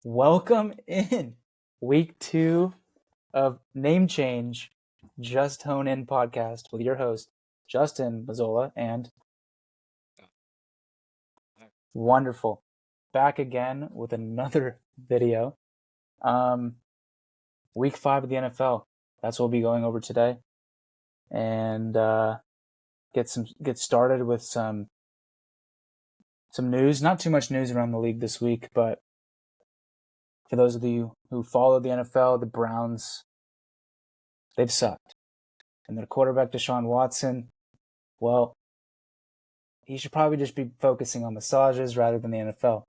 Welcome in week 2 of Name Change, Just Hone In podcast with your host, Justin Mazzola, and wonderful. Back again with another video. Week 5 of the NFL. That's what we'll be going over today. And get started with some news. Not too much news around the league this week, but for those of you who follow the NFL, the Browns, they've sucked. And their quarterback, Deshaun Watson, well, he should probably just be focusing on massages rather than the NFL.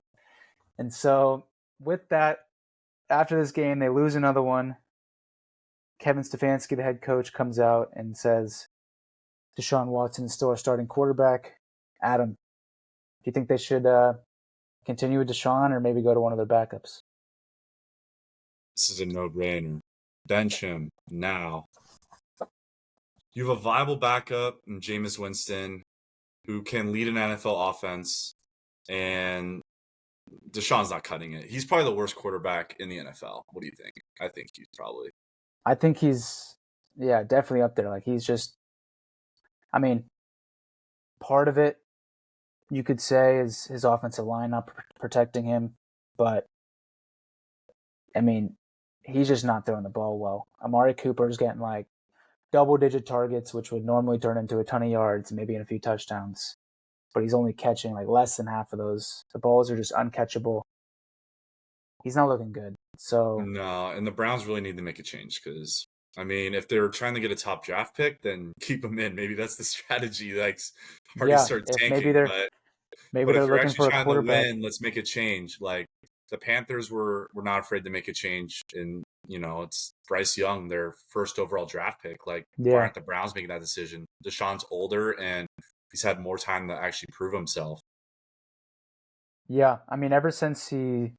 And so with that, after this game, they lose another one. Kevin Stefanski, the head coach, comes out and says Deshaun Watson is still our starting quarterback. Adam, do you think they should continue with Deshaun or maybe go to one of their backups? This is a no-brainer. Bench him now. You have a viable backup in Jameis Winston who can lead an NFL offense, and Deshaun's not cutting it. He's probably the worst quarterback in the NFL. What do you think? I think he's probably. I think he's, definitely up there. Like, he's just, part of it, you could say, is his offensive line not protecting him. But, he's just not throwing the ball well. Amari Cooper's getting, double-digit targets, which would normally turn into a ton of yards, maybe in a few touchdowns. But he's only catching, less than half of those. The balls are just uncatchable. He's not looking good. So No, and the Browns really need to make a change because, if they're trying to get a top draft pick, then keep them in. Maybe that's the strategy. Hard to start tanking. Maybe they're if looking you're actually for a trying quarterback. to win, let's make a change. The Panthers were not afraid to make a change, and it's Bryce Young, their first overall draft pick. Why aren't the Browns making that decision? Deshaun's older and he's had more time to actually prove himself. Yeah, ever since he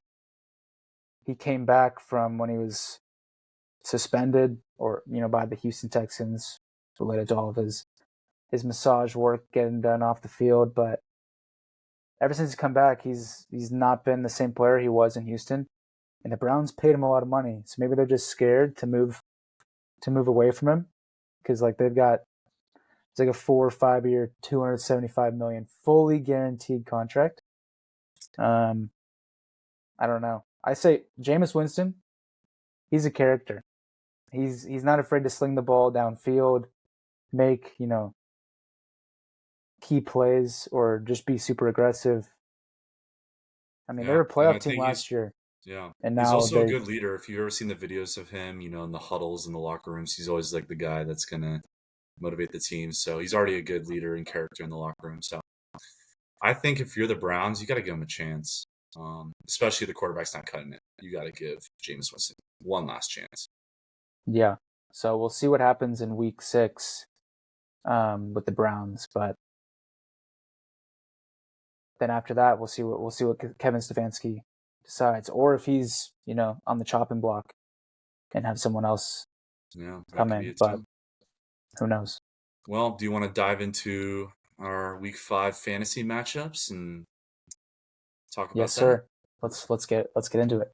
came back from when he was suspended or by the Houston Texans related to all of his massage work getting done off the field, but ever since he's come back, he's not been the same player he was in Houston, and the Browns paid him a lot of money, so maybe they're just scared to move away from him because they've got it's a 4 or 5 year, $275 million fully guaranteed contract. I don't know. I say Jameis Winston, he's a character. He's not afraid to sling the ball downfield, make, key plays, or just be super aggressive. they were a playoff team last year. Yeah. And now he's also a good leader. If you've ever seen the videos of him, in the huddles in the locker rooms, he's always the guy that's going to motivate the team. So he's already a good leader and character in the locker room. So I think if you're the Browns, you got to give him a chance. Especially the quarterback's not cutting it. You got to give Jameis Winston one last chance. Yeah. So we'll see what happens in week 6 with the Browns, but then after that we'll see what Kevin Stefanski decides, or if he's on the chopping block and have someone else come in. But who knows? Well, do you want to dive into our week 5 fantasy matchups and talk about that? Yes, sir. Let's get into it.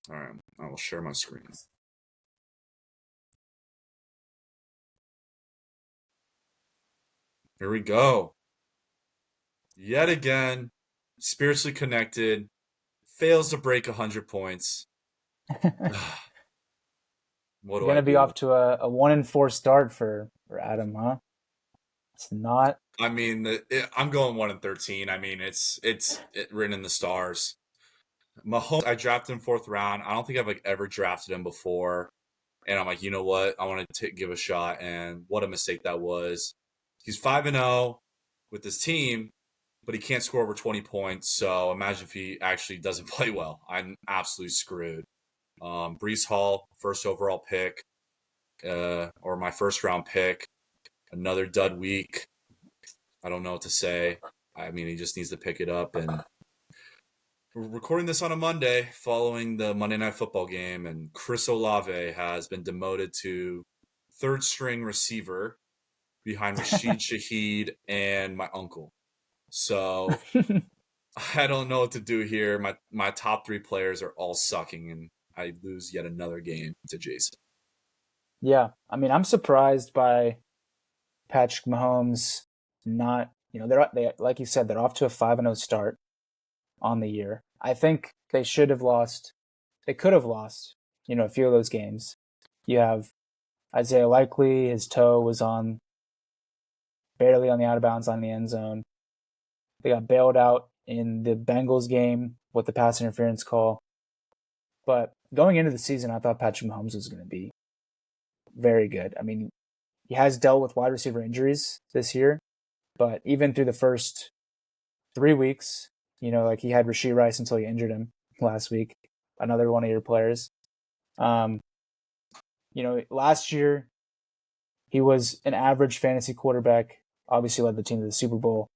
All right, I will share my screen. Here we go. Yet again, spiritually connected, fails to break 100 points. What do You're going to be off to a 1-4 start for Adam, huh? It's not. I'm going 1-13. It's written in the stars. Mahomes, I drafted him 4th round. I don't think I've ever drafted him before. And I'm you know what? I want to give a shot. And what a mistake that was. He's 5-0 with his team, but he can't score over 20 points. So imagine if he actually doesn't play well. I'm absolutely screwed. Breece Hall, first overall pick, or my first round pick. Another dud week. I don't know what to say. He just needs to pick it up. And we're recording this on a Monday following the Monday Night Football game, and Chris Olave has been demoted to 3rd string receiver behind Rashid Shaheed and my uncle. So I don't know what to do here. My top 3 players are all sucking, and I lose yet another game to Jason. Yeah, I mean, I'm surprised by Patrick Mahomes not, they like you said, they're off to a 5-0 start on the year. I think they should have lost. They could have lost, a few of those games. You have Isaiah Likely, his toe was on barely on the out of bounds line in the end zone. They got bailed out in the Bengals game with the pass interference call. But going into the season, I thought Patrick Mahomes was going to be very good. I mean, he has dealt with wide receiver injuries this year, but even through the first 3 weeks, like he had Rashee Rice until he injured him last week, another one of your players. Um, last year he was an average fantasy quarterback, obviously led the team to the Super Bowl.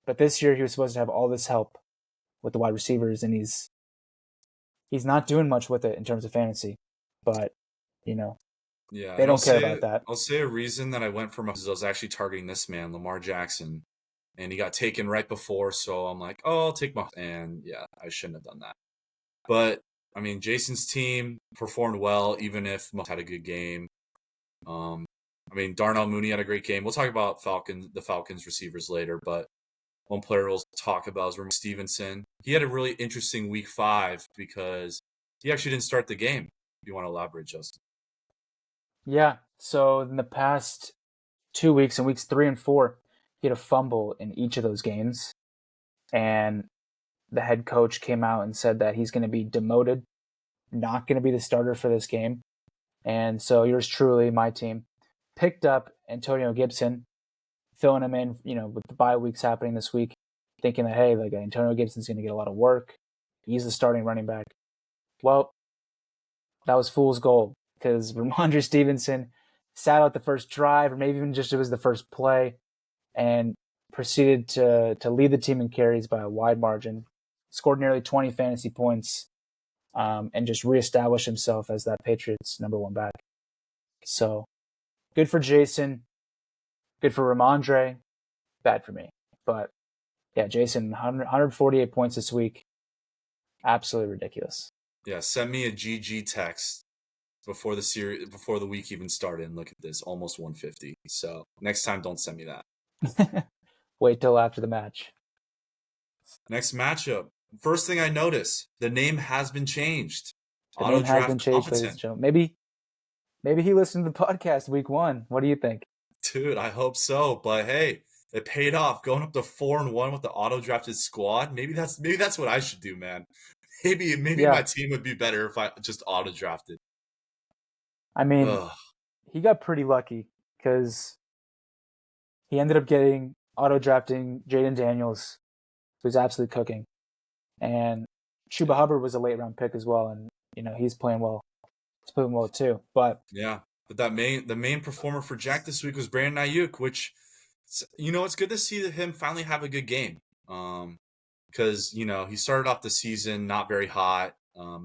But this year he was supposed to have all this help with the wide receivers, and he's not doing much with it in terms of fantasy. But, you know, Yeah, they and don't care about that. I'll say a reason that I went for Mahomes is I was actually targeting this man, Lamar Jackson, and he got taken right before, so I'm like, oh, I'll take Mahomes. And yeah, I shouldn't have done that. But I mean, Jason's team performed well, even if Mahomes had a good game. Um, I mean, Darnell Mooney had a great game. We'll talk about the Falcons receivers later, but one player we'll talk about is Ramon Stevenson. He had a really interesting week 5 because he actually didn't start the game. If you want to elaborate, Justin? Yeah. So in the past 2 weeks, in weeks 3 and 4, he had a fumble in each of those games. And the head coach came out and said that he's going to be demoted, not going to be the starter for this game. And so yours truly, my team, picked up Antonio Gibson, filling him in, with the bye weeks happening this week, thinking that, hey, like Antonio Gibson's going to get a lot of work. He's the starting running back. Well, that was fool's gold because Ramondre Stevenson sat out the first drive, or maybe even just it was the first play, and proceeded to lead the team in carries by a wide margin, scored nearly 20 fantasy points, and just reestablished himself as that Patriots #1 back. So good for Jason, good for Ramondre, bad for me. But yeah, Jason, 148 points this week. Absolutely ridiculous. Yeah, send me a GG text before the week even started. And look at this, almost 150. So next time, don't send me that. Wait till after the match. Next matchup. First thing I notice, the name has been changed. The Auto name has been draft changed, ladies and competent. gentlemen. Maybe he listened to the podcast week 1. What do you think? Dude, I hope so. But hey, it paid off going up to 4-1 with the auto drafted squad. Maybe that's what I should do, man. Maybe my Yeah, team would be better if I just auto drafted. I mean, Ugh. he got pretty lucky because he ended up getting auto drafting Jaden Daniels, who's absolutely cooking, and Chuba Yeah. Hubbard was a late round pick as well, and he's playing well. He's playing well too. But Yeah. But the main performer for Jack this week was Brandon Ayuk, which it's good to see him finally have a good game. Because he started off the season not very hot,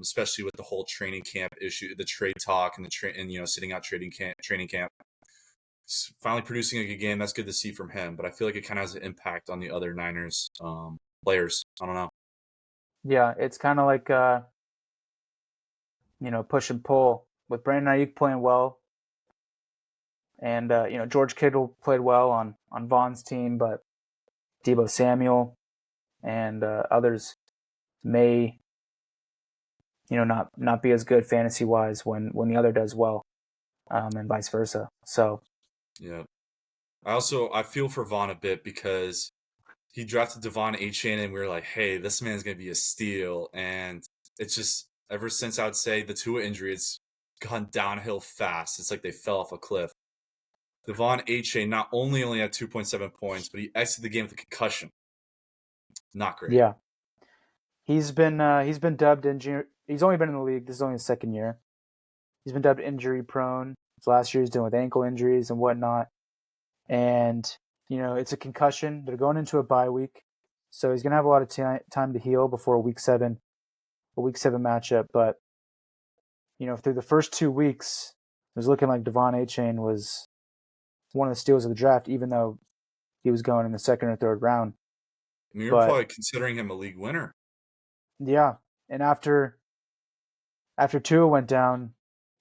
especially with the whole training camp issue, the trade talk, and sitting out training camp. He's finally producing a good game. That's good to see from him. But I feel like it kind of has an impact on the other Niners players. I don't know. yeah, it's kind of like push and pull with Brandon Ayuk playing well, and George Kittle played well on Vaughn's team, but Deebo Samuel and others may not be as good fantasy wise when the other does well, and vice versa. So Yeah. I feel for Vaughn a bit because he drafted Devon Achane, and we were like, hey, this man's gonna be a steal. And it's just ever since I would say the Tua injury, it's gone downhill fast. It's like they fell off a cliff. Devon Achane not only had 2.7 points, but he exited the game with a concussion. Not great. yeah, he's been dubbed injury. He's only been in the league. This is only his second year. He's been dubbed injury prone. Last year he's dealing with ankle injuries and whatnot, and it's a concussion. They're going into a bye week, so he's gonna have a lot of time to heal before a week 7 matchup. But through the first 2 weeks, it was looking like Devon Achane was one of the steals of the draft, even though he was going in the second or third round. I mean, you're But probably considering him a league winner. yeah, and after Tua went down,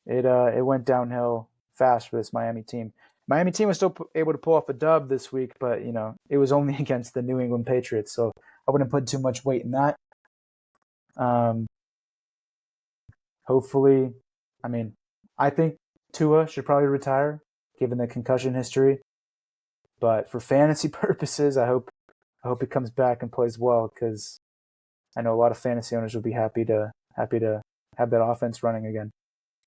it went downhill fast for this Miami team. Miami team was still able to pull off a dub this week, but it was only against the New England Patriots, so I wouldn't put too much weight in that. Um, Hopefully, I mean, I think Tua should probably retire given the concussion history. But for fantasy purposes, I hope he comes back and plays well because I know a lot of fantasy owners will be happy to have that offense running again.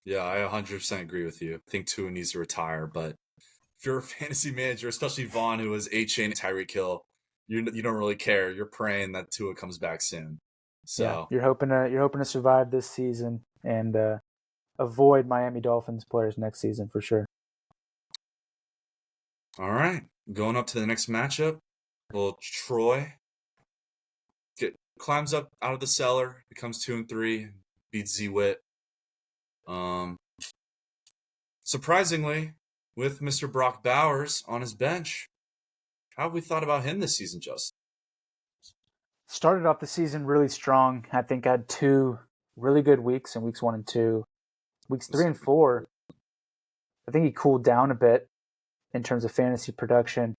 Yeah, I 100% agree with you. I think Tua needs to retire, but if you're a fantasy manager, especially Vaughn, who was A-Chain Tyreek Hill, you don't really care. You're praying that Tua comes back soon. Yeah, So, you're hoping to survive this season and avoid Miami Dolphins players next season for sure. all right, going up to the next matchup. Well, Troy climbs up out of the cellar, becomes 2-3, beats Z-Wit. Um, Surprisingly, with Mr. Brock Bowers on his bench, how have we thought about him this season, Justin? Started off the season really strong. I think had two really good weeks in weeks 1 and 2. Weeks 3 and 4, I think he cooled down a bit in terms of fantasy production,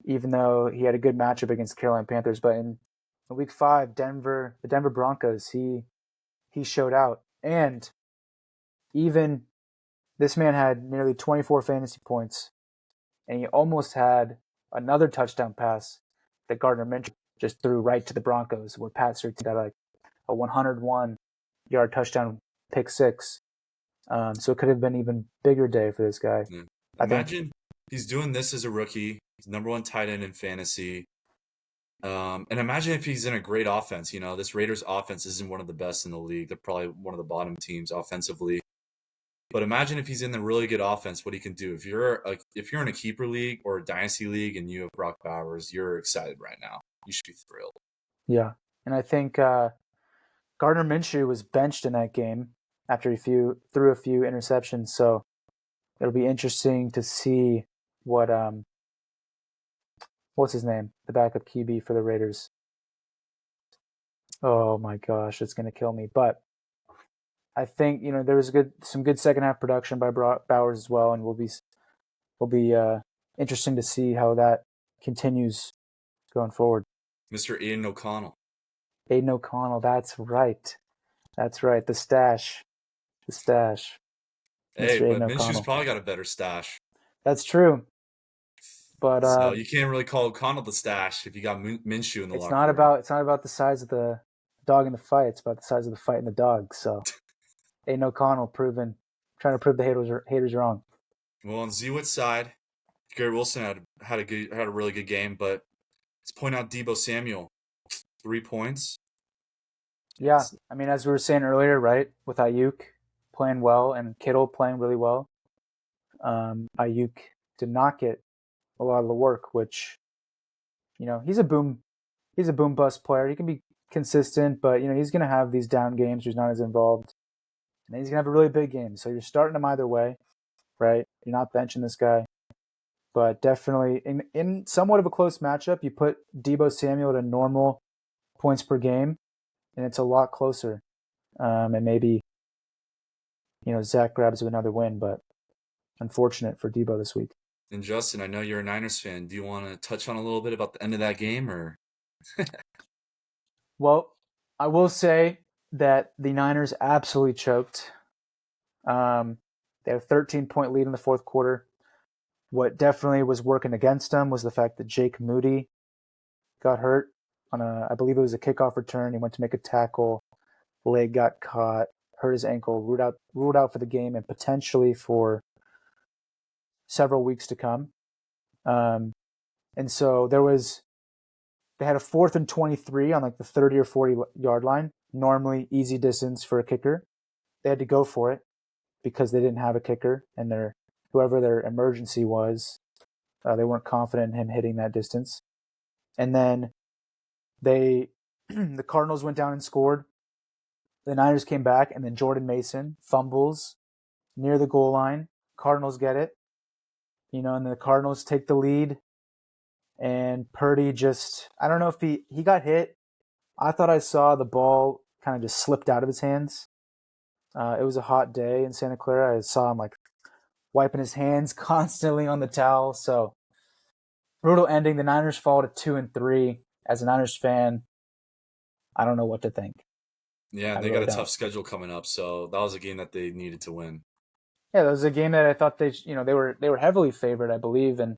even though he had a good matchup against the Carolina Panthers. But in week 5, the Denver Broncos, he showed out. And even this man had nearly 24 fantasy points, and he almost had another touchdown pass that Gardner Minshew just threw right to the Broncos, where Pat Surtain got like a 101-yard touchdown pick six. So it could have been an even bigger day for this guy. Yeah. I think, Imagine he's doing this as a rookie. He's number one tight end in fantasy. And imagine if he's in a great offense. This Raiders offense isn't one of the best in the league. They're probably one of the bottom teams offensively. But imagine if he's in the really good offense, what he can do. If you're in a keeper league or a dynasty league and you have Brock Bowers, you're excited right now. You should be thrilled. yeah. And I think Gardner Minshew was benched in that game after he threw a few interceptions. So it'll be interesting to see what's his name, the backup QB for the Raiders. Oh my gosh, it's gonna kill me. But I think there was some good second half production by Bowers as well, and will be interesting to see how that continues going forward. Mr. Aiden O'Connell. Aiden O'Connell, that's right, the stash, Hey, Mr. Aiden but Minshew's O'Connell. probably got a better stash. That's true, but So you can't really call O'Connell the stash if you got Minshew in the it's locker not room. about the size of the dog in the fight. It's about the size of the fight in the dog. So Aiden O'Connell trying to prove the haters wrong. Well, on Zewitt's side, Gary Wilson had a really good game, but let's point out Debo Samuel, 3 points. Yeah, I mean, as we were saying earlier, right, with Ayuk playing well and Kittle playing really well, Ayuk did not get a lot of the work, which he's a boom bust player. He can be consistent, but he's going to have these down games where he's not as involved, and then he's going to have a really big game. So you're starting him either way, right? You're not benching this guy, but definitely in somewhat of a close matchup, you put Debo Samuel at a normal points per game, and it's a lot closer. And maybe Zach grabs another win, but unfortunate for Debo this week. And Justin, I know you're a Niners fan. Do you want to touch on a little bit about the end of that game, or? Well, I will say that the Niners absolutely choked. They had a 13-point lead in the fourth quarter. What definitely was working against them was the fact that Jake Moody got hurt on I believe it was a kickoff return. He went to make a tackle, leg got caught, hurt his ankle, ruled out for the game and potentially for several weeks to come. And so they had a 4th and 23 on like the 30 or 40-yard line. Normally easy distance for a kicker. They had to go for it because they didn't have a kicker, and whoever their emergency was, they weren't confident in him hitting that distance. And then the Cardinals went down and scored. The Niners came back, and then Jordan Mason fumbles near the goal line. Cardinals get it, and the Cardinals take the lead, and Purdy just, I don't know if he got hit. I thought I saw the ball kind of just slipped out of his hands. It was a hot day in Santa Clara. I saw him like wiping his hands constantly on the towel. So brutal ending. The Niners fall to 2-3. As a Niners fan, I don't know what to think. Yeah, I and they got really a tough don't. schedule coming up, so that was a game that they needed to win. Yeah, that was a game that I thought they were heavily favored, I believe, and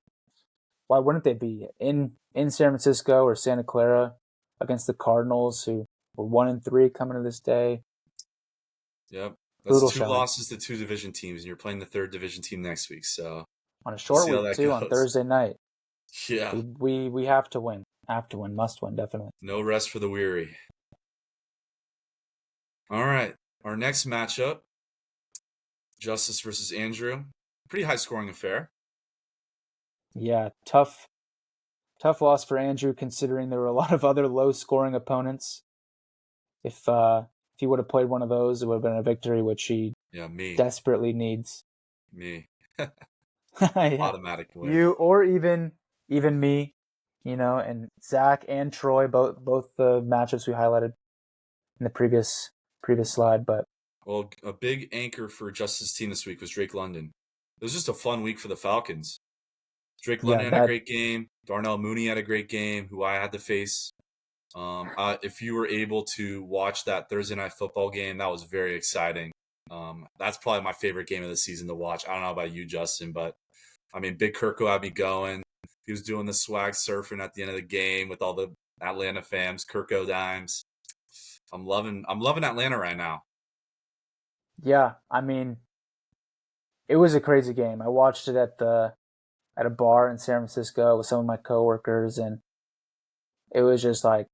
why wouldn't they be in San Francisco or Santa Clara against the Cardinals, who were 1-3 coming to this day? Yep. That's Brutal two showing losses to two division teams, and you're playing the third division team next week, so on a we'll short see how week that too on goes. Thursday night. Yeah. We have to win, must win, definitely. No rest for the weary. All right. Our next matchup, Justice versus Andrew. Pretty high scoring affair. Yeah, tough loss for Andrew considering there were a lot of other low scoring opponents. If he would have played one of those, it would have been a victory, which he Yeah, me. desperately needs. Me. Yeah, Automatic win. you or even me, and Zach and Troy, both the matchups we highlighted in the previous slide. But Well, a big anchor for Justice's team this week was Drake London. It was just a fun week for the Falcons. Drake yeah, London had a that great game. Darnell Mooney had a great game, who I had to face. If you were able to watch that Thursday night football game, that was very exciting. That's probably my favorite game of the season to watch. I don't know about you, Justin, but I mean, Big Kirko had me going. He was doing the swag surfing at the end of the game with all the Atlanta fans, Kirko dimes. I'm loving Atlanta right now. yeah, I mean, it was a crazy game. I watched it at a bar in San Francisco with some of my coworkers, and it was just like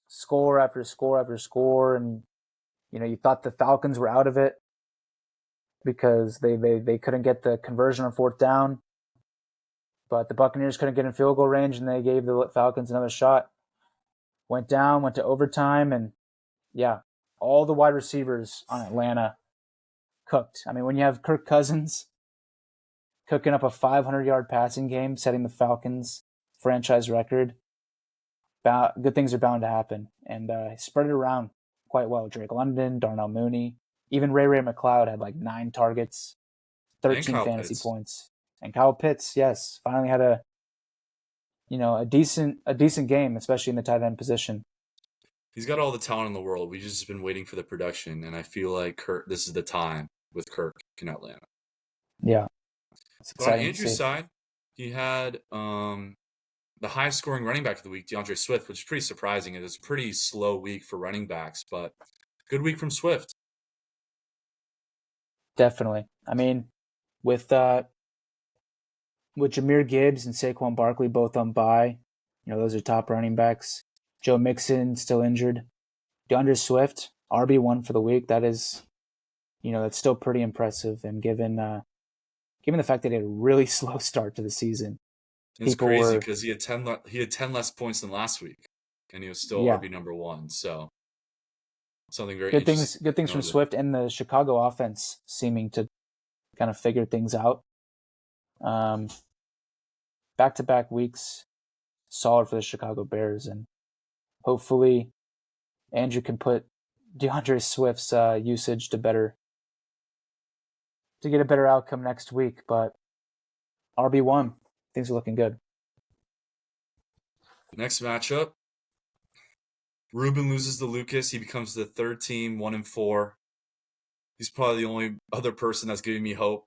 score after score after score, and you thought the Falcons were out of it because they couldn't get the conversion on fourth down, but the Buccaneers couldn't get in field goal range, and they gave the Falcons another shot. Went down, went to overtime, and yeah, all the wide receivers on Atlanta cooked. I mean, when you have Kirk Cousins cooking up a 500-yard passing game, setting the Falcons franchise record, good things are bound to happen. And he spread it around quite well. Drake London, Darnell Mooney, even Ray McLeod had like 9 targets, And 13 Kyle fantasy Pitts. points. And Kyle Pitts, yes, finally had a decent game, especially in the tight end position. He's got all the talent in the world. We've just been waiting for the production, and I feel like this is the time with Kirk in Atlanta. Yeah, it's But on exciting to Andrew's see. side, he had the highest scoring running back of the week, DeAndre Swift, which is pretty surprising. It was a pretty slow week for running backs, but good week from Swift. Definitely. I mean, with with Jameer Gibbs and Saquon Barkley both on bye, those are top running backs. Joe Mixon still injured. DeAndre Swift, RB1 for the week. That is, that's still pretty impressive. And given the fact that he had a really slow start to the season, It's people crazy were, because he had 10 less points than last week, and he was still yeah, RB number one. So something very good things interesting good things from noted. Swift and the Chicago offense seeming to kind of figure things out. Um, Back-to-back weeks, solid for the Chicago Bears, and hopefully Andrew can put DeAndre Swift's usage to get a better outcome next week. But RB1, things are looking good. Next matchup, Ruben loses to Lucas. He becomes the third team, 1-4. He's probably the only other person that's giving me hope.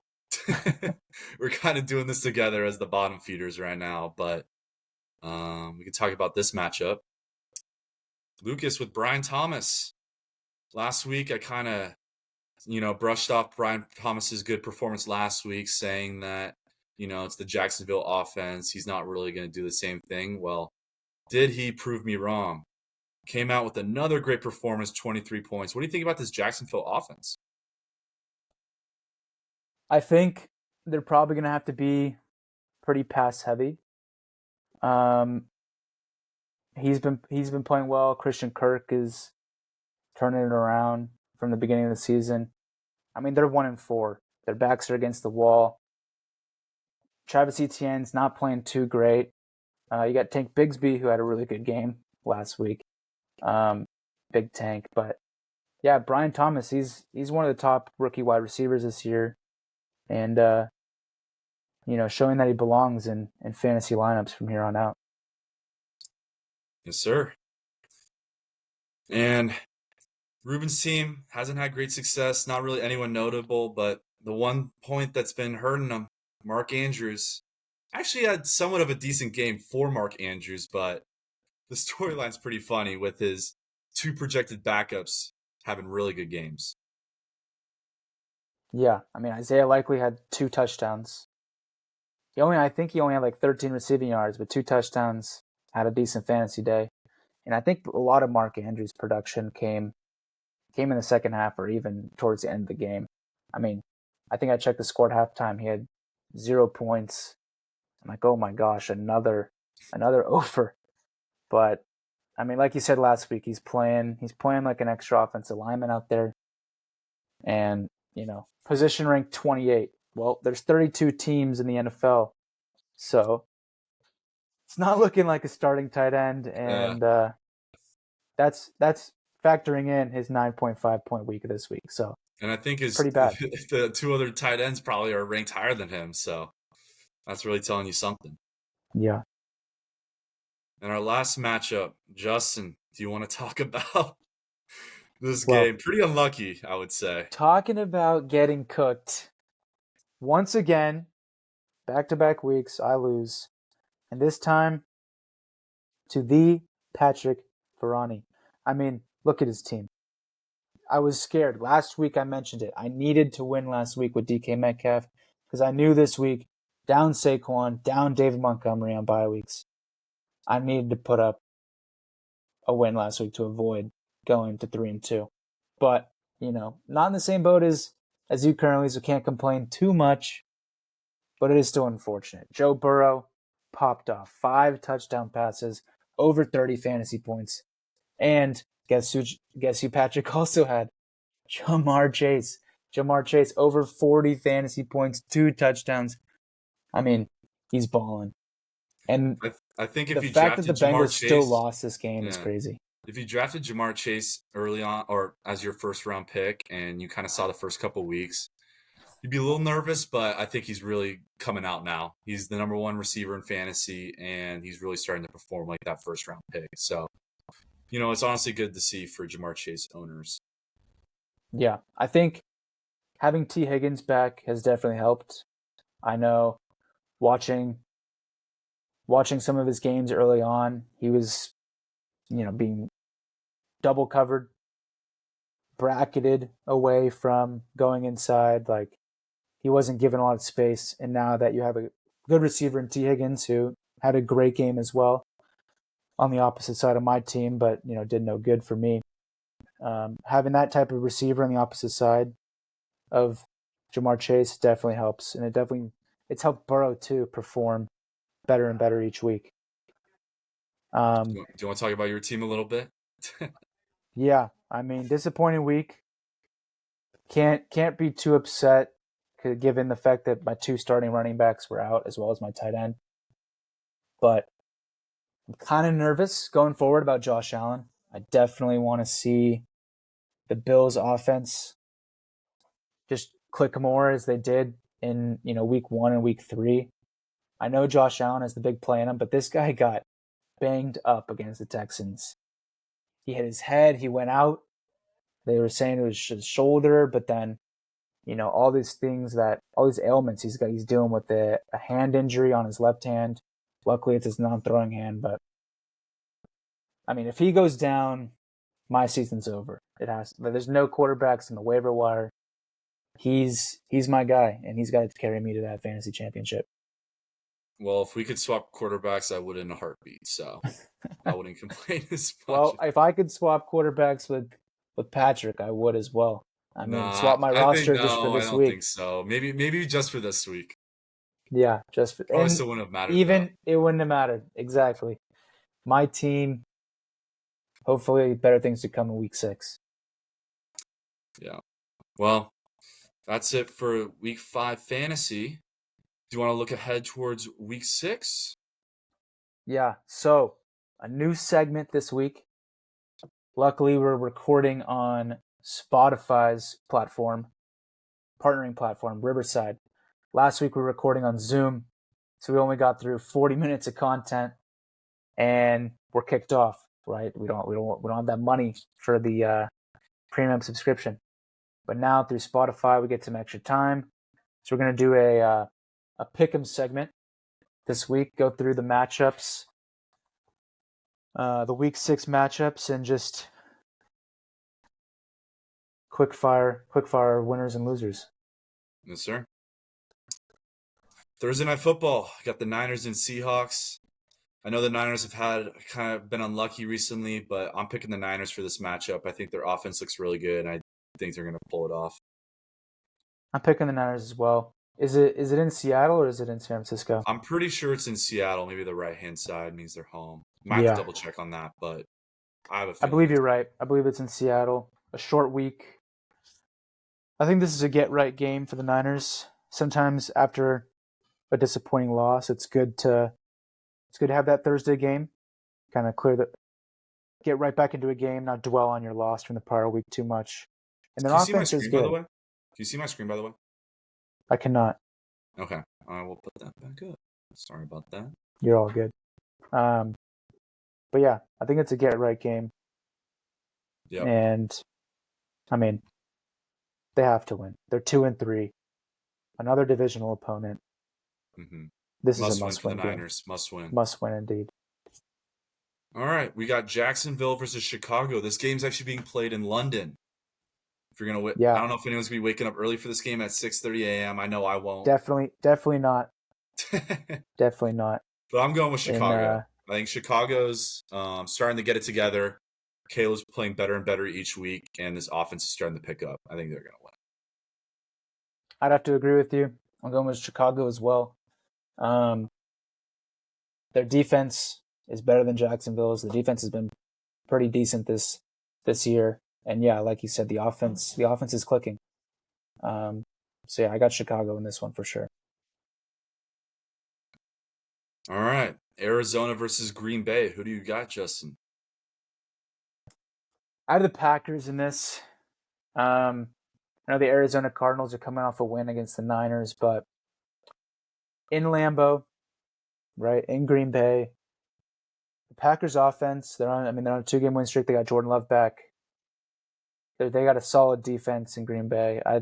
We're kind of doing this together as the bottom feeders right now, but we can talk about this matchup. Lucas with Brian Thomas. Last week, I kind of, brushed off Brian Thomas's good performance last week, saying that, it's the Jacksonville offense. He's not really going to do the same thing. Well, did he prove me wrong? Came out with another great performance, 23 points. What do you think about this Jacksonville offense? I think they're probably going to have to be pretty pass heavy. Um, he's been playing well. Christian Kirk is turning it around from the beginning of the season. I mean, they're 1-4. Their backs are against the wall. Travis Etienne's not playing too great. You got Tank Bigsby, who had a really good game last week. Um, Big Tank, but yeah, Brian Thomas, he's one of the top rookie wide receivers this year, and showing that he belongs in fantasy lineups from here on out. Yes, sir. And Ruben's team hasn't had great success. Not really anyone notable, but the one point that's been hurting them, Mark Andrews, actually had somewhat of a decent game for Mark Andrews, but the storyline's pretty funny with his two projected backups having really good games. Yeah, I mean Isaiah Likely had 2 touchdowns. I think he only had like 13 receiving yards, but 2 touchdowns. Had a decent fantasy day, and I think a lot of Mark Andrews' production came in the second half or even towards the end of the game. I mean, I think I checked the score at halftime. He had 0 points. I'm like, oh my gosh, another over. But I mean, like you said last week, he's playing like an extra offensive lineman out there, and position ranked 28. Well, there's 32 teams in the NFL, so it's not looking like a starting tight end, Uh, and that's factoring in his 9.5 point week this week. So and I think his pretty bad. the two other tight ends probably are ranked higher than him, so that's really telling you something. Yeah. And our last matchup, Justin, do you want to talk about this Well, game? Pretty unlucky, I would say. talking about getting cooked once again, back to back weeks, I lose, and this time to the Patrick Ferrani. I mean, look at his team. I was scared. Last week I mentioned it. I needed to win last week with DK Metcalf because I knew this week, down Saquon, down David Montgomery on bye weeks, I needed to put up a win last week to avoid going to 3-2. But, not in the same boat as you currently, so can't complain too much, but it is still unfortunate. Joe Burrow popped off 5 touchdown passes, over 30 fantasy points. And guess who Patrick also had? Jamar Chase. Jamar Chase over 40 fantasy points, 2 touchdowns. I mean, he's balling. And I think the if you fact that the drafted Jamar Bengals still Chase, lost this game is yeah, crazy. if you drafted Jamar Chase early on or as your first round pick and you kind of saw the first couple weeks, you'd be a little nervous, but I think he's really coming out now. He's the number one receiver in fantasy, and he's really starting to perform like that first round pick. So, it's honestly good to see for Jamar Chase owners. Yeah, I think having T. Higgins back has definitely helped. I know watching some of his games early on, he was, being double covered, bracketed away from going inside. Like he wasn't given a lot of space. And now that you have a good receiver in T. Higgins, who had a great game as well on the opposite side of my team, but did no good for me. Having that type of receiver on the opposite side of Jamar Chase definitely helps, and it's helped Burrow too perform better and better each week. Do you want to talk about your team a little bit? Yeah, I mean, disappointing week. Can't be too upset given the fact that my 2 starting running backs were out as well as my tight end. But I'm kind of nervous going forward about Josh Allen. I definitely want to see the Bills offense just click more as they did in week 1 and week 3. I know Josh Allen is the big play in him, but this guy got banged up against the Texans. He hit his head. He went out. They were saying it was his shoulder, but then all these ailments he's dealing with a hand injury on his left hand. Luckily, it's his non-throwing hand, but I mean, if he goes down, my season's over. It has. There's no quarterbacks in the waiver wire. He's my guy, and he's got to carry me to that fantasy championship. Well, if we could swap quarterbacks, I would in a heartbeat. So I wouldn't complain as much. Well, if I could swap quarterbacks with Patrick, I would as well. I mean, Nah, swap my I think roster just for no, I this don't think week. so. Maybe just for this week. Yeah, Probably and still wouldn't have mattered though. even it wouldn't have mattered exactly. My team, hopefully, better things to come in week 6. Yeah. Well, that's it for week 5 fantasy. Do you want to look ahead towards week 6? Yeah, so a new segment this week. Luckily, we're recording on Spotify's platform, partnering platform, Riverside. Last week we were recording on Zoom, so we only got through 40 minutes of content, and we're kicked off. Right? We don't have that money for the premium subscription, but now through Spotify we get some extra time. So we're gonna do a pick'em segment this week. Go through the matchups, the week 6 matchups, and just quick fire winners and losers. Yes, sir. Thursday Night Football. Got the Niners and Seahawks. I know the Niners have had kind of been unlucky recently, but I'm picking the Niners for this matchup. I think their offense looks really good, and I think they're going to pull it off. I'm picking the Niners as well. Is it in Seattle or is it in San Francisco? I'm pretty sure it's in Seattle. Maybe the right-hand side means they're home. Might have to Yeah, double check on that, but I have a I feeling believe it's you're right. I believe it's in Seattle. A short week. I think this is a get right game for the Niners. Sometimes after a disappointing loss, it's good to have that Thursday game. Kind of get right back into a game, not dwell on your loss from the prior week too much. And their Do you see my offense is screen, by the good. way? Do you see my screen, by the way? I cannot. Okay. I will put that back up. Sorry about that. You're all good. But yeah, I think it's a get right game. Yep. And I mean, they have to win. They're 2-3. Another divisional opponent. Mm-hmm. This is a Must win for the must-win game. Niners. Must win. Must win indeed. All right. We got Jacksonville versus Chicago. This game's actually being played in London. If you're gonna, I Yeah, don't know if anyone's gonna be waking up early for this game at 6:30 a.m. I know I won't. definitely not. Definitely not. But I'm going with In Chicago. I think Chicago's starting to get it together. Caleb's playing better and better each week, and this offense is starting to pick up. I think they're going to win. I'd have to agree with you. I'm going with Chicago as well. Their defense is better than Jacksonville's. The defense has been pretty decent this year, and yeah, like you said, the offense is clicking. So yeah, I got Chicago in this one for sure. All right. Arizona versus Green Bay. Who do you got, Justin? I have the Packers in this. I know the Arizona Cardinals are coming off a win against the Niners, but in Lambeau, right, in Green Bay, the Packers offense, they're on a 2-game win streak. They got Jordan Love back. They got a solid defense in Green Bay. I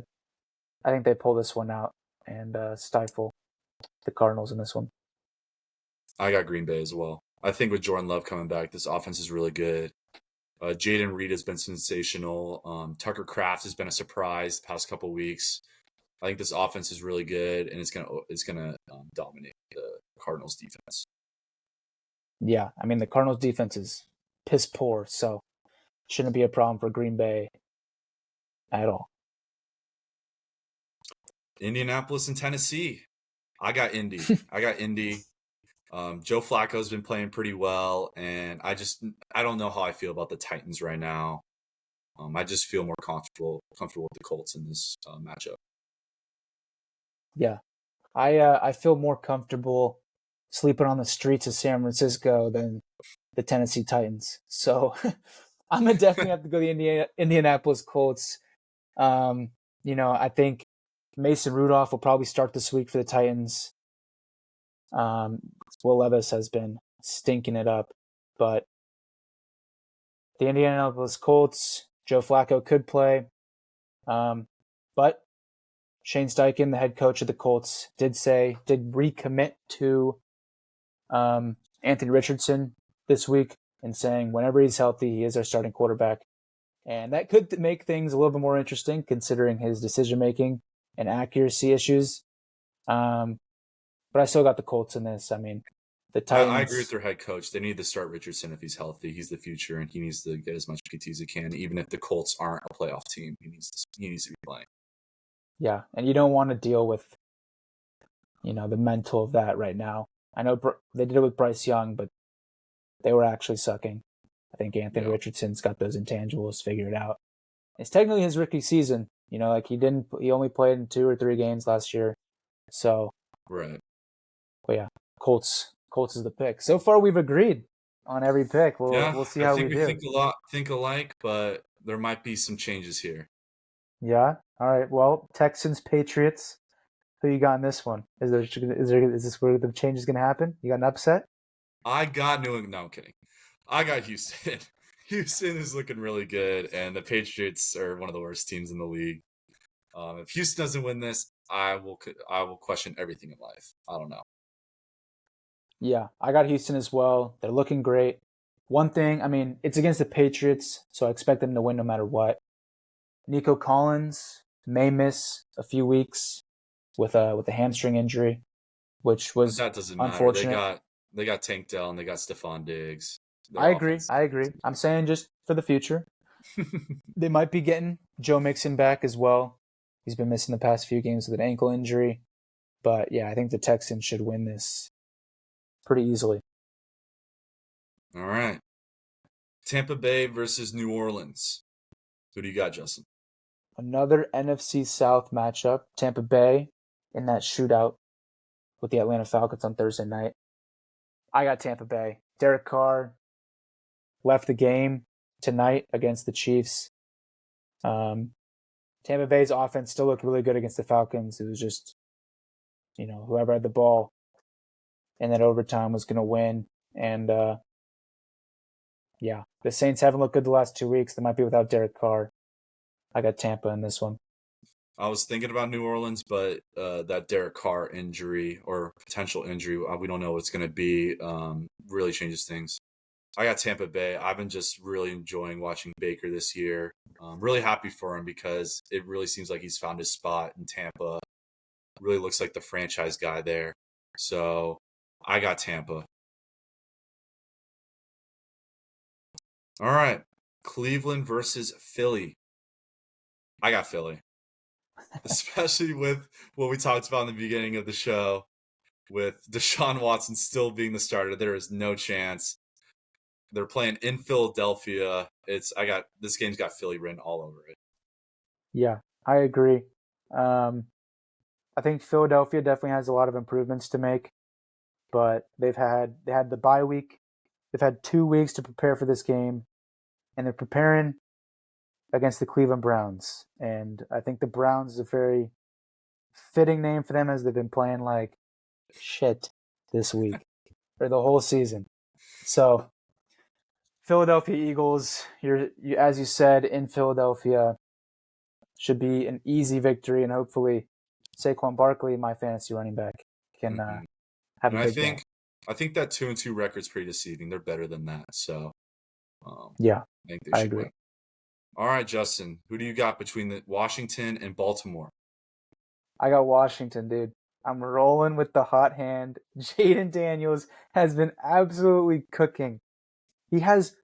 think they pull this one out and stifle the Cardinals in this one. I got Green Bay as well. I think with Jordan Love coming back, this offense is really good. Jaden Reed has been sensational. Tucker Kraft has been a surprise the past couple weeks. I think this offense is really good, and it's gonna dominate the Cardinals defense. Yeah, the Cardinals defense is piss poor, so shouldn't be a problem for Green Bay at all. Indianapolis and Tennessee. I got Indy. Joe Flacco's been playing pretty well, and I don't know how I feel about the Titans right now. I just feel more comfortable with the Colts in this matchup. Yeah, I feel more comfortable sleeping on the streets of San Francisco than the Tennessee Titans. So I'm gonna definitely have to go the Indianapolis Colts. I think Mason Rudolph will probably start this week for the Titans. Will Levis has been stinking it up, but the Indianapolis Colts, Joe Flacco could play, but Shane Steichen, the head coach of the Colts, did recommit to Anthony Richardson this week and saying whenever he's healthy, he is our starting quarterback. And that could make things a little bit more interesting considering his decision-making and accuracy issues. But I still got the Colts in this. The Titans. I agree with their head coach. They need to start Richardson if he's healthy. He's the future, and he needs to get as much PT as he can. Even if the Colts aren't a playoff team, he needs to be playing. Yeah, and you don't want to deal with, the mental of that right now. I know they did it with Bryce Young, but they were actually sucking. I think Anthony Richardson's got those intangibles figured out. It's technically his rookie season. He only played in 2 or 3 games last year. So, right. But yeah, Colts Colts is the pick. So far, we've agreed on every pick. Yeah, We'll see I how think we we do. think alike, but there might be some changes here. Yeah. All right. Well, Texans, Patriots. Who you got in this one? Is this where the change is going to happen? You got an upset? I got New England. No, I'm kidding. I got Houston. Houston is looking really good, and the Patriots are one of the worst teams in the league. If Houston doesn't win this, I will question everything in life. I don't know. Yeah, I got Houston as well. They're looking great. One thing, I mean, it's against the Patriots, so I expect them to win no matter what. Nico Collins may miss a few weeks with a hamstring injury, which But was that doesn't matter. unfortunate. They got Tank Dell and they got Stephon Diggs. Their I agree. offense. I agree. I'm saying just for the future, they might be getting Joe Mixon back as well. He's been missing the past few games with an ankle injury, but yeah, I think the Texans should win this pretty easily. All right. Tampa Bay versus New Orleans. Who do you got, Justin? Another NFC South matchup. Tampa Bay in that shootout with the Atlanta Falcons on Thursday night. I got Tampa Bay. Derek Carr left the game tonight against the Chiefs. Um, Tampa Bay's offense still looked really good against the Falcons. It was just, whoever had the ball in that overtime was going to win. And yeah, the Saints haven't looked good the last 2 weeks. They might be without Derek Carr. I got Tampa in this one. I was thinking about New Orleans, but that Derek Carr injury or potential injury, we don't know what's going to be, really changes things. I got Tampa Bay. I've been just really enjoying watching Baker this year. Really happy for him because it really seems like he's found his spot in Tampa. Really looks like the franchise guy there. So I got Tampa. All right. Cleveland versus Philly. I got Philly, especially with what we talked about in the beginning of the show with Deshaun Watson still being the starter. There is no chance. They're playing in Philadelphia. This game's got Philly written all over it. Yeah, I agree. Um, I think Philadelphia definitely has a lot of improvements to make, but they had the bye week. They've had 2 weeks to prepare for this game, and they're preparing against the Cleveland Browns. And I think the Browns is a very fitting name for them as they've been playing like shit this week or the whole season. So Philadelphia Eagles, as you said, in Philadelphia, should be an easy victory, and hopefully Saquon Barkley, my fantasy running back, can Mm-hmm. have a And big game. I think that 2-2 record's pretty deceiving. They're better than that, so Yeah, I think they I should agree. win. All right, Justin, who do you got between the Washington and Baltimore? I got Washington, dude. I'm rolling with the hot hand. Jaden Daniels has been absolutely cooking. He has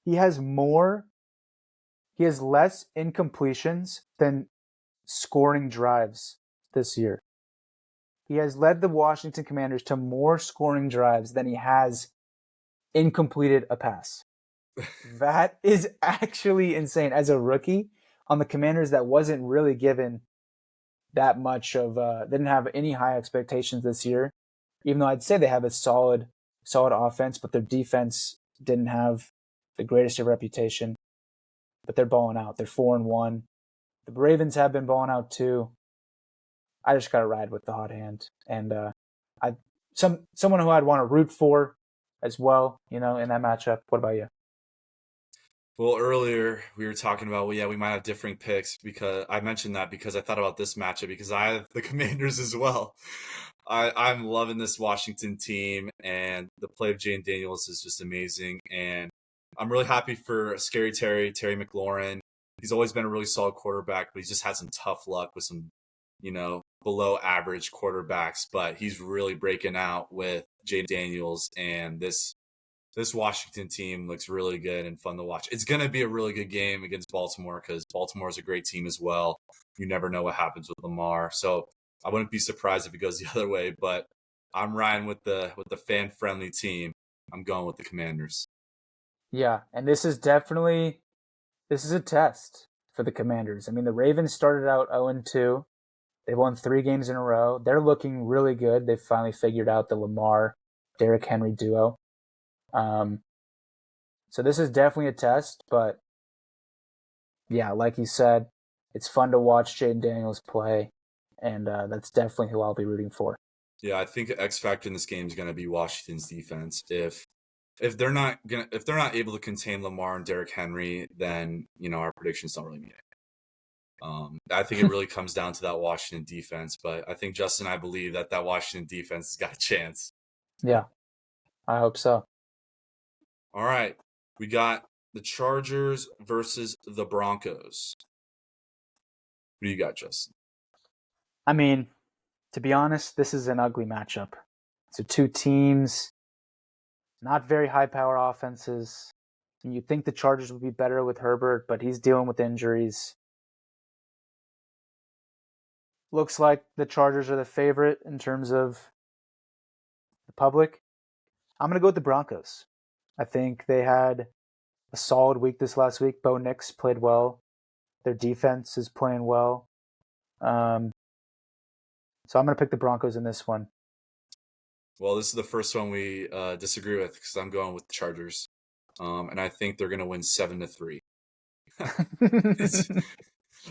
he has more he has less incompletions than scoring drives this year. He has led the Washington Commanders to more scoring drives than he has incompleted a pass. That is actually insane. As a rookie on the Commanders, that wasn't really given that much of. Didn't have any high expectations this year. Even though I'd say they have a solid offense, but their defense didn't have the greatest of reputation. But they're balling out. They're 4-1. The Ravens have been balling out too. I just got to ride with the hot hand, and I someone who I'd want to root for as well. In that matchup. What about you? Well, earlier we were talking about, well, yeah, we might have differing picks because I mentioned that because I thought about this matchup because I have the Commanders as well. I'm loving this Washington team, and the play of Jane Daniels is just amazing. And I'm really happy for Terry McLaurin. He's always been a really solid quarterback, but he's just had some tough luck with some, below average quarterbacks. But he's really breaking out with Jane Daniels, and this Washington team looks really good and fun to watch. It's going to be a really good game against Baltimore because Baltimore is a great team as well. You never know what happens with Lamar, so I wouldn't be surprised if it goes the other way. But I'm riding with the fan friendly team. I'm going with the Commanders. Yeah, and this is a test for the Commanders. I mean, the Ravens started out 0-2. They've won 3 games in a row. They're looking really good. They've finally figured out the Lamar Derrick Henry duo. So this is definitely a test, but yeah, like you said, it's fun to watch Jaden Daniels play, and that's definitely who I'll be rooting for. Yeah, I think X factor in this game is going to be Washington's defense. If they're not able to contain Lamar and Derrick Henry, then our predictions don't really mean it. I think it really comes down to that Washington defense, but I think Justin, I believe that Washington defense has got a chance. Yeah, I hope so. All right, we got the Chargers versus the Broncos. Who do you got, Justin? I mean, to be honest, this is an ugly matchup. So two teams, not very high power offenses. And you'd think the Chargers would be better with Herbert, but he's dealing with injuries. Looks like the Chargers are the favorite in terms of the public. I'm going to go with the Broncos. I think they had a solid week this last week. Bo Nix played well. Their defense is playing well. So I'm going to pick the Broncos in this one. Well, this is the first one we disagree with because I'm going with the Chargers, and I think they're going to win 7-3.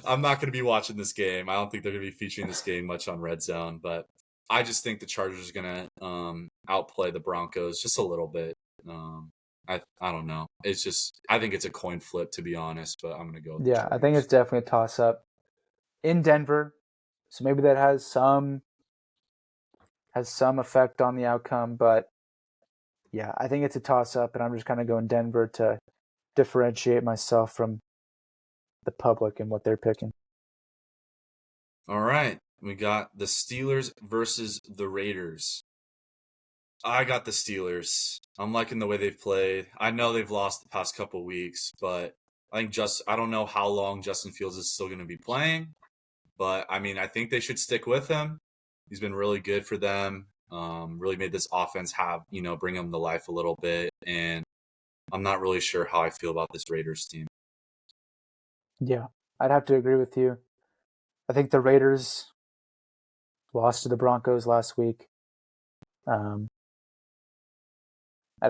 I'm not going to be watching this game. I don't think they're going to be featuring this game much on Red Zone, but I just think the Chargers are going to outplay the Broncos just a little bit. I don't know. It's just I think it's a coin flip, to be honest, but I'm going to go with the Yeah, I think Chargers. it's definitely a toss up in Denver. So maybe that has some effect on the outcome, but yeah, I think it's a toss up, and I'm just kind of going Denver to differentiate myself from the public and what they're picking. All right. We got the Steelers versus the Raiders. I got the Steelers. I'm liking the way they've played. I know they've lost the past couple weeks, but I don't know how long Justin Fields is still going to be playing, but I mean, I think they should stick with him. He's been really good for them. Really made this offense bring them to life a little bit, and I'm not really sure how I feel about this Raiders team. Yeah, I'd have to agree with you. I think the Raiders lost to the Broncos last week. I'd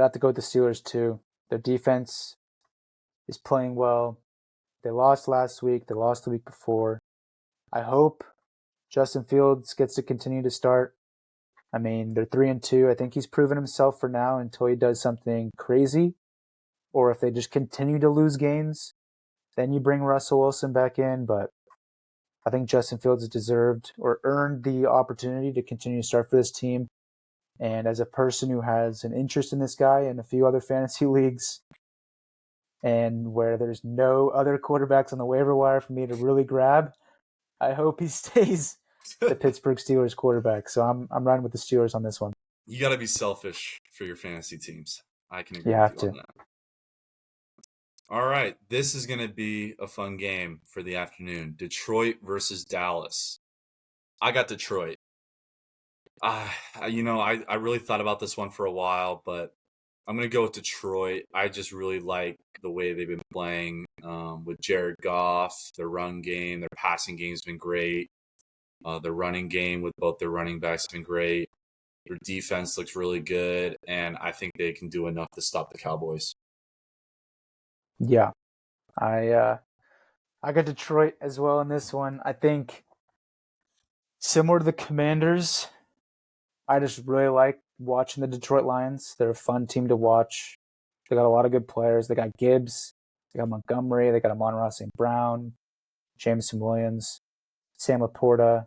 have to go with the Steelers too. Their defense is playing well. They lost last week. They lost the week before. I hope Justin Fields gets to continue to start. I mean, they're 3-2. I think he's proven himself for now until he does something crazy, or if they just continue to lose games, then you bring Russell Wilson back in. But I think Justin Fields has deserved or earned the opportunity to continue to start for this team. And as a person who has an interest in this guy and a few other fantasy leagues, and where there's no other quarterbacks on the waiver wire for me to really grab, I hope he stays the Pittsburgh Steelers quarterback. So I'm riding with the Steelers on this one. You got to be selfish for your fantasy teams. I can You agree with have you to. on that. All right, this is going to be a fun game for the afternoon. Detroit versus Dallas. I got Detroit. I really thought about this one for a while, but I'm going to go with Detroit. I just really like the way they've been playing with Jared Goff. Their run game, their passing game's been great. Their running game with both their running backs has been great. Their defense looks really good, and I think they can do enough to stop the Cowboys. Yeah, I got Detroit as well in this one. I think similar to the Commanders, I just really like watching the Detroit Lions. They're a fun team to watch. They got a lot of good players. They got Gibbs, they got Montgomery, they got Amon-Ra St. Brown, Jameson Williams, Sam Laporta.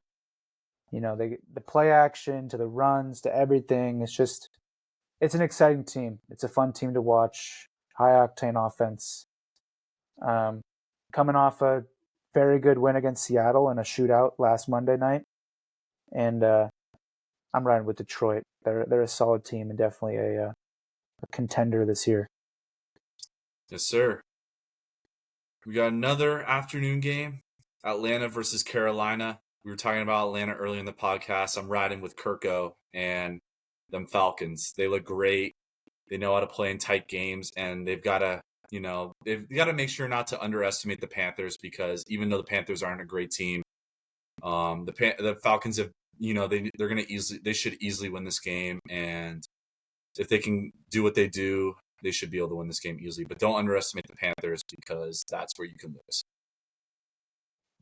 The play action to the runs to everything. It's an exciting team. It's a fun team to watch. High octane offense. Coming off a very good win against Seattle in a shootout last Monday night, and I'm riding with Detroit. They're a solid team and definitely a contender this year. Yes, sir. We got another afternoon game, Atlanta versus Carolina. We were talking about Atlanta earlier in the podcast. I'm riding with Kirko and them Falcons. They look great. They know how to play in tight games, and they've got to make sure not to underestimate the Panthers, because even though the Panthers aren't a great team, the Falcons have they should easily win this game, and if they can do what they do, they should be able to win this game easily. But don't underestimate the Panthers because that's where you can lose.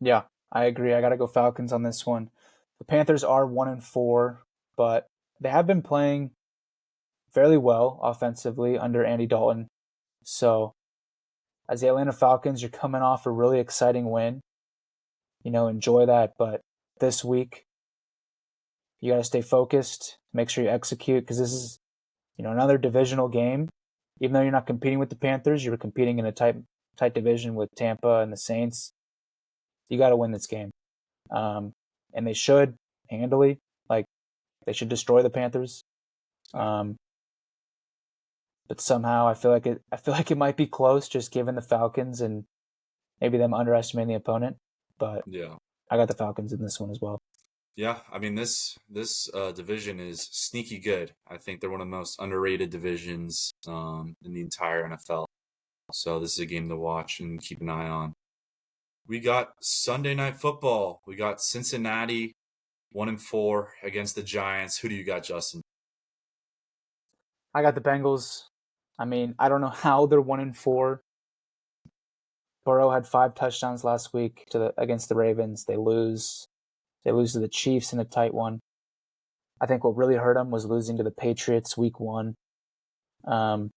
Yeah, I agree. I got to go Falcons on this one. The Panthers are 1-4, but they have been playing fairly well offensively under Andy Dalton. So, as the Atlanta Falcons, you're coming off a really exciting win. Enjoy that. But this week, you got to stay focused, make sure you execute, because this is, another divisional game. Even though you're not competing with the Panthers, you're competing in a tight division with Tampa and the Saints. You got to win this game. And they should handily. Like, they should destroy the Panthers. But somehow I feel like it might be close, just given the Falcons and maybe them underestimating the opponent. But Yeah. I got the Falcons in this one as well. Yeah, I mean this division is sneaky good. I think they're one of the most underrated divisions in the entire NFL. So this is a game to watch and keep an eye on. We got Sunday Night Football. We got Cincinnati 1-4 against the Giants. Who do you got, Justin? I got the Bengals. I mean, I don't know how they're 1-4. Burrow had 5 touchdowns last week against the Ravens. They lose. They lose to the Chiefs in a tight one. I think what really hurt them was losing to the Patriots week 1. I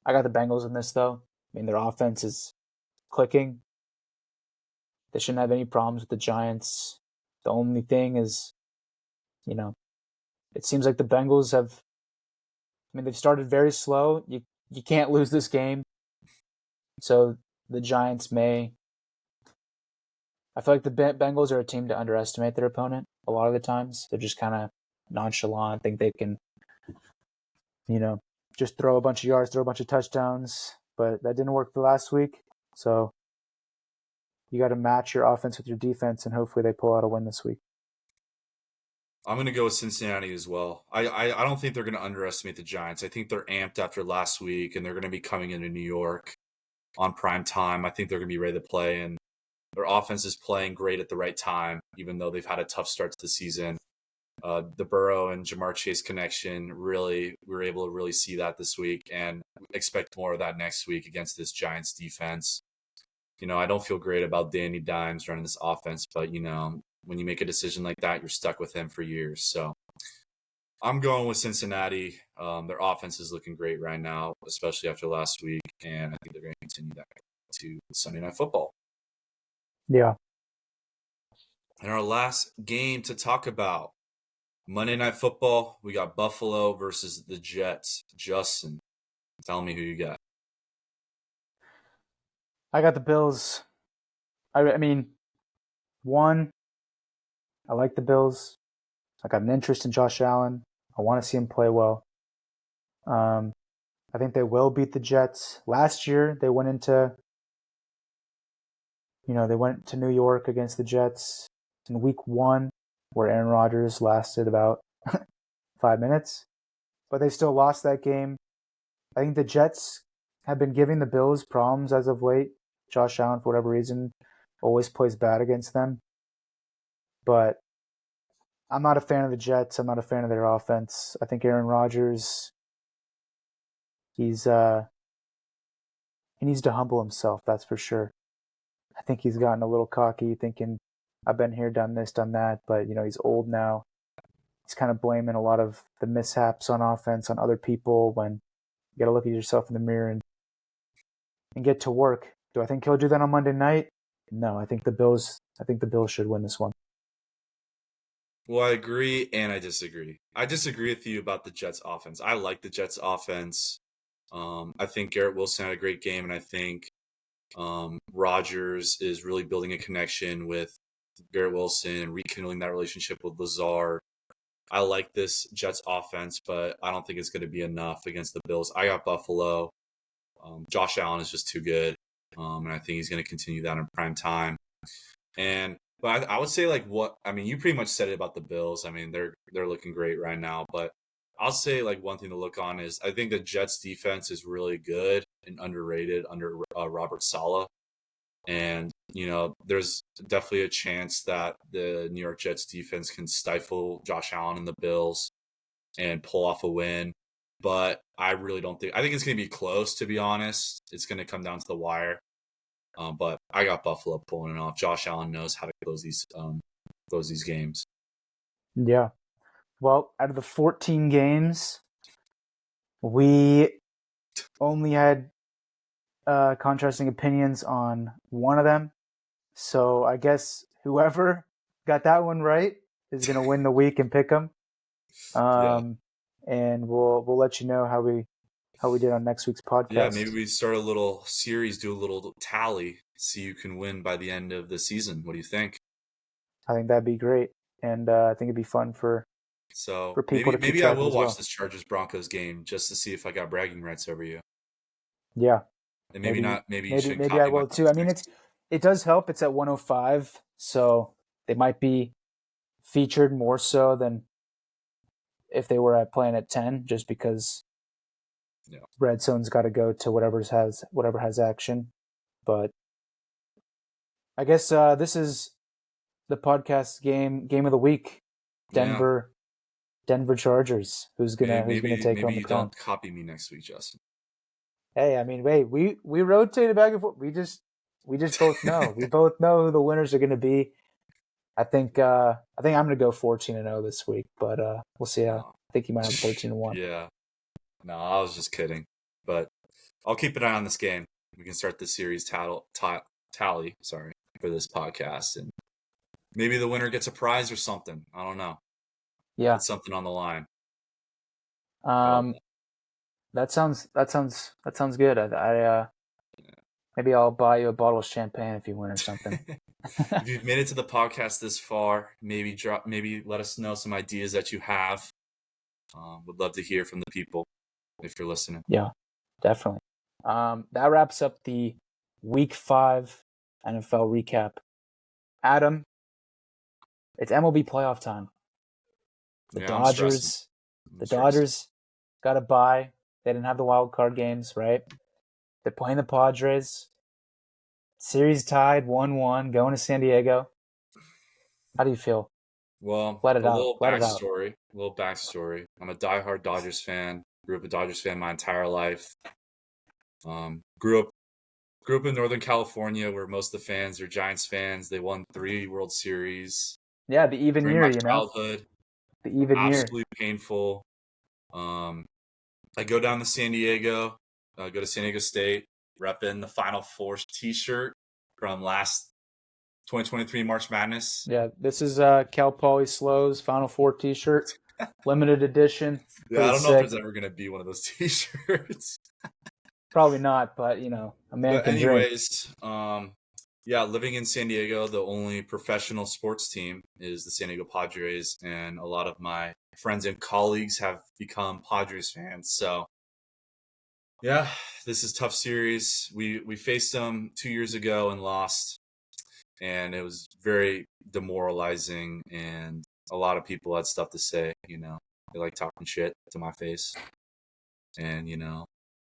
got the Bengals in this, though. I mean, their offense is clicking. They shouldn't have any problems with the Giants. The only thing is, it seems like the Bengals have. I mean, they've started very slow. You can't lose this game. So the Giants may. I feel like the Bengals are a team to underestimate their opponent a lot of the times. They're just kind of nonchalant, think they can, just throw a bunch of yards, throw a bunch of touchdowns. But that didn't work the last week. So you got to match your offense with your defense, and hopefully they pull out a win this week. I'm going to go with Cincinnati as well. I don't think they're going to underestimate the Giants. I think they're amped after last week, and they're going to be coming into New York on prime time. I think they're going to be ready to play, and their offense is playing great at the right time, even though they've had a tough start to the season. The Burrow and Jamar Chase connection, we were able to really see that this week, and expect more of that next week against this Giants defense. I don't feel great about Danny Dimes running this offense, but when you make a decision like that, you're stuck with him for years. So I'm going with Cincinnati. Their offense is looking great right now, especially after last week, and I think they're going to continue that to Sunday Night Football. Yeah. And our last game to talk about, Monday Night Football, we got Buffalo versus the Jets. Justin, tell me who you got. I got the Bills. I mean, one, I like the Bills. I got an interest in Josh Allen. I want to see him play well. I think they will beat the Jets. Last year, they went to New York against the Jets in week 1, where Aaron Rodgers lasted about 5 minutes, but they still lost that game. I think the Jets have been giving the Bills problems as of late. Josh Allen, for whatever reason, always plays bad against them. But I'm not a fan of the Jets. I'm not a fan of their offense. I think Aaron Rodgers, he needs to humble himself, that's for sure. I think he's gotten a little cocky, thinking, I've been here, done this, done that. But, he's old now. He's kind of blaming a lot of the mishaps on offense on other people when you got to look at yourself in the mirror and get to work. Do I think he'll do that on Monday night? No, I think the Bills should win this one. Well, I agree and I disagree. I disagree with you about the Jets offense. I like the Jets offense. I think Garrett Wilson had a great game, and I think Rodgers is really building a connection with Garrett Wilson and rekindling that relationship with Lazard. I like this Jets offense, but I don't think it's going to be enough against the Bills. I got Buffalo. Josh Allen is just too good, and I think he's going to continue that in prime time. But I would say you pretty much said it about the Bills. I mean, they're looking great right now, but I'll say one thing to look on is I think the Jets defense is really good and underrated under Robert Saleh. And, there's definitely a chance that the New York Jets defense can stifle Josh Allen and the Bills. and pull off a win. But I really don't think. I think it's going to be close. To be honest, it's going to come down to the wire. But I got Buffalo pulling it off. Josh Allen knows how to close these games. Yeah. Well, out of the 14 games, we only had contrasting opinions on one of them. So I guess whoever got that one right is going to win the week and pick them. Yeah, And we'll let you know how we did on next week's yeah. podcast. Maybe we start a little series, do a little tally, see who can win by the end of the season. What do you think? I think that'd be great, and I think it'd be fun for So people to keep maybe I track of will as watch well. this Chargers Broncos game just to see if I got bragging rights over you. Yeah, And maybe maybe not. Maybe you maybe shouldn't maybe I copy my will too. I picks mean, next. it does help. It's at 105, so they might be featured more so than if they were at playing at 10, just because Yeah, red zone's got to go to whatever has action. But I guess this is the podcast game of the week. yeah. Denver Chargers. Who's gonna take Maybe home the you crown? don't copy me next week, Justin. Hey, I mean, wait, we rotated back and forth. We just both know. We both know who the winners are gonna be. I think I'm gonna go 14-0 this week, but we'll see how. No. I think you might have 13-1. Yeah. No, I was just kidding. But I'll keep an eye on this game. We can start the series tally. Sorry, for this podcast, and maybe the winner gets a prize or something. I don't know. Yeah. Put something on the line. How about Um, that sounds good. Maybe I'll buy you a bottle of champagne if you win or something. that? If you've made it to the podcast this far, maybe let us know some ideas that you have. Would love to hear from the people if you're listening. Yeah, definitely. That wraps up the Week 5 NFL recap. Adam, it's MLB playoff time. The Yeah, I'm stressing. Dodgers, I'm the stressing. Dodgers got a bye. They didn't have the wild card games, right? They're playing the Padres. Series tied 1-1, going to San Diego. How do you feel? Well, Let it a out. little Let it out. backstory. A little backstory. I'm a diehard Dodgers fan. Grew up a Dodgers fan my entire life. Grew up in Northern California, where most of the fans are Giants fans. They won 3 World Series Yeah, the even during year, my you know? childhood. The even year. Absolutely painful. Um, I go down to San Diego, go to San Diego State, repping the Final Four T-shirt from last 2023 March Madness. Yeah, this is Cal Poly Slow's Final Four t-shirt. Limited edition. Yeah, I Pretty don't know if there's sick. ever gonna be one of those T-shirts. Probably not, but, a man But can dream. anyways, yeah, living in San Diego, the only professional sports team is the San Diego Padres, and a lot of my friends and colleagues have become Padres fans. So yeah, this is a tough series. We faced them 2 years ago and lost, and it was very demoralizing. And a lot of people had stuff to say. They like talking shit to my face, and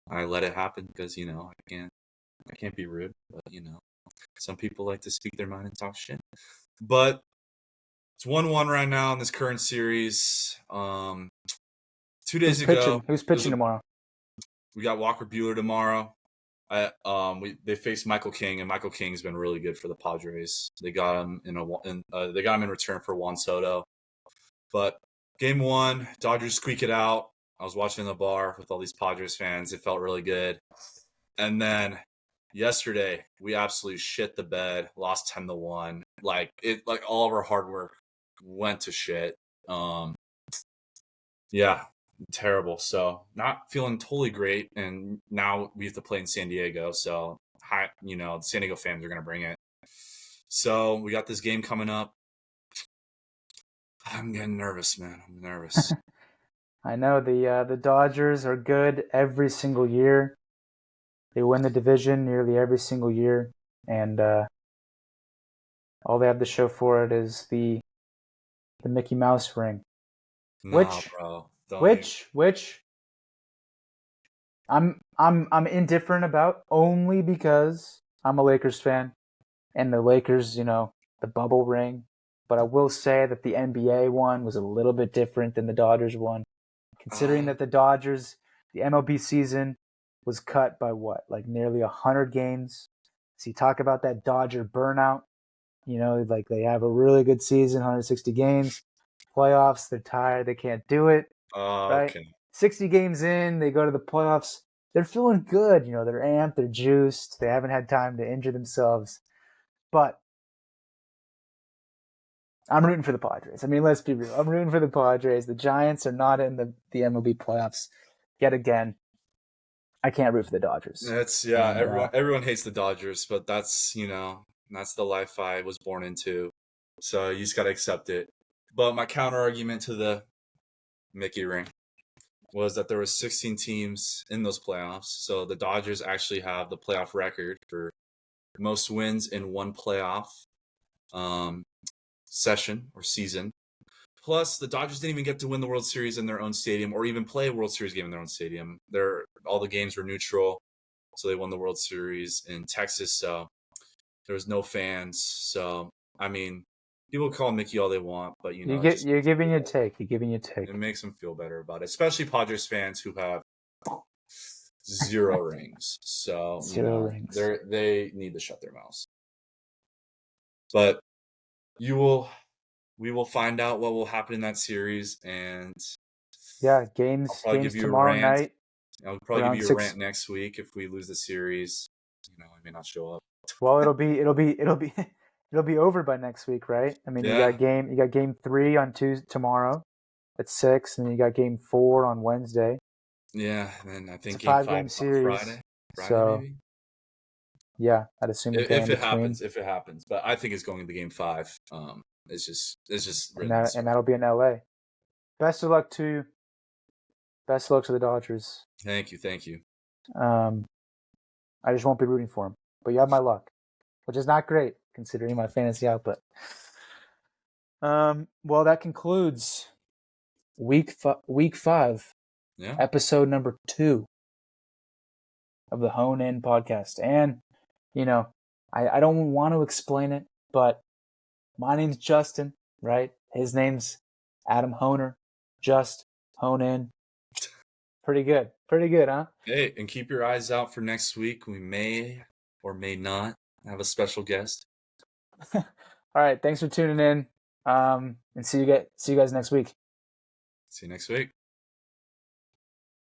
I let it happen because I can't be rude, but some people like to speak their mind and talk shit. But it's 1-1 right now in this current series. 2 days ago, Who's it was pitching tomorrow? we got Walker Bueller tomorrow. They faced Michael King, and Michael King's been really good for the Padres. They got him they got him in return for Juan Soto. But game 1, Dodgers squeak it out. I was watching in the bar with all these Padres fans. It felt really good. And then yesterday, we absolutely shit the bed, lost 10-1. Like all of our hard work went to shit. Yeah, terrible. So not feeling totally great. And now we have to play in San Diego. So the San Diego fans are gonna bring it. So we got this game coming up. I'm getting nervous, man. I'm nervous. I know the Dodgers are good every single year. They win the division nearly every single year, and all they have to show for it is the Mickey Mouse ring, Nah, which bro. Don't even. which I'm indifferent about only because I'm a Lakers fan, and the Lakers, the bubble ring. But I will say that the NBA one was a little bit different than the Dodgers one. Considering that the Dodgers, the MLB season was cut by what, like nearly 100 games. So you talk about that Dodger burnout. Like they have a really good season, 160 games. Playoffs, they're tired, they can't do it, right? Okay. 60 games in, they go to the playoffs. They're feeling good. They're amped, they're juiced. They haven't had time to injure themselves. But I'm rooting for the Padres. I mean, let's be real. I'm rooting for the Padres. The Giants are not in the MLB playoffs yet again. I can't root for the Dodgers. And everyone hates the Dodgers, but that's that's the life I was born into. So you just gotta accept it. But my counter argument to the Mickey ring was that there were 16 teams in those playoffs. So the Dodgers actually have the playoff record for most wins in one playoff session or season. Plus, the Dodgers didn't even get to win the World Series in their own stadium or even play a World Series game in their own stadium. All the games were neutral, so they won the World Series in Texas. So there was no fans. So, I mean, people call Mickey all they want, but you're giving your take. You're giving your take. It makes them feel better about it, especially Padres fans who have 0 rings. So 0 rings. They need to shut their mouths. But we will find out what will happen in that series, and yeah, games tomorrow night. I'll probably give you a rant next week if we lose the series. I may not show up. Well, it'll be over by next week, right? I mean, you got game 3 on tomorrow at 6, and then you got game 4 on Wednesday. Yeah, and then I think it's a 5-game series. Friday so maybe. Yeah, I'd assume if it happens, but I think it's going to game 5. It's just and that'll be in LA. Best of luck to the Dodgers. Thank you. I just won't be rooting for them, but you have my luck, which is not great considering my fantasy output. Well, that concludes week 5, episode number 2 of the Hone In podcast. And I don't want to explain it, but my name's Justin, right? His name's Adam Honer. Just Hone In. Pretty good, huh? Hey, and keep your eyes out for next week. We may or may not have a special guest. All right, thanks for tuning in. And see you guys next week. See you next week.